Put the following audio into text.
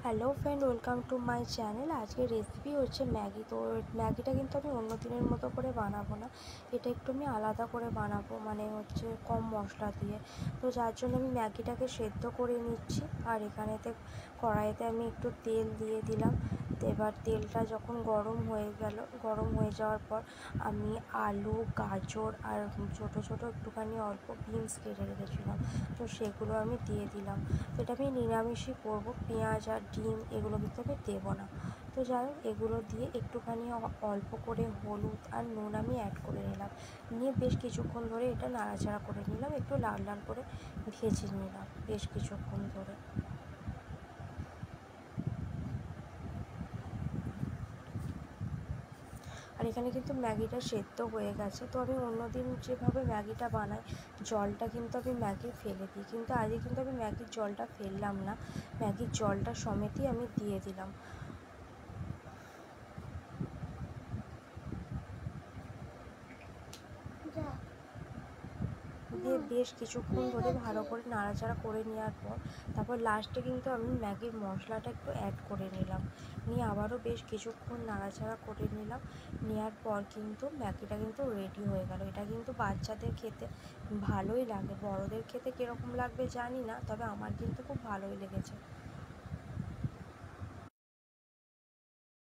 Hello friend, welcome to my channel. আজকের recipe হচ্ছে Maggi. তো ম্যাগিটা কিন্তু আমি অন্য দিনের মতো করে বানাবো না, এটা একটু আমি আলাদা করে বানাবো, মানে হচ্ছে কম মশলা দিয়ে। তো যার জন্য আমি ম্যাগিটাকে সেদ্ধ করে নিচ্ছি। আর এখানেতে কড়াইতে আমি একটু তেল দিয়ে দিলাম। এবার তেলটা যখন গরম হয়ে যাওয়ার পর আমি আলু, গাজর আর ছোট ছোট একটুখানি অল্প বিনস কেটে রেখেছিলাম, তো সেগুলো আমি দিয়ে দিলাম। তো এটা আমি নিরামিষই করবো, পেঁয়াজ আর ডিম এগুলো কিন্তু আমি দেবো না। তো যাই হোক, এগুলো দিয়ে একটুখানি অল্প করে হলুদ আর নুন আমি অ্যাড করে নিলাম। নিয়ে বেশ কিছুক্ষণ ধরে এটা নাড়াচাড়া করে নিলাম, একটু লাল লাল করে ভেজে নিলাম বেশ কিছুক্ষণ ধরে। আর এখানে কিন্তু ম্যাগিটা সেদ্ধ হয়ে গেছে। তো আমি অন্যদিন যেভাবে ম্যাগিটা বানাই, জলটা কিন্তু আমি ম্যাগি ফেলে দিই, কিন্তু আজকে কিন্তু আমি ম্যাগির জলটা ফেললাম না, ম্যাগির জলটা সমেতই আমি দিয়ে দিলাম। দিয়ে বেশ কিছুক্ষণ ধরে ভালো করে নাড়াচাড়া করে নেওয়ার পর তারপর লাস্টে কিন্তু আমি ম্যাগির মশলাটা একটু অ্যাড করে নিলাম। নিয়ে আবারও বেশ কিছুক্ষণ নাড়াচাড়া করে নিলাম। নেওয়ার পর কিন্তু ম্যাগিটা কিন্তু রেডি হয়ে গেল। এটা কিন্তু বাচ্চাদের খেতে ভালোই লাগে, বড়দের খেতে কীরকম লাগবে জানি না, তবে আমার কিন্তু খুব ভালোই লেগেছে।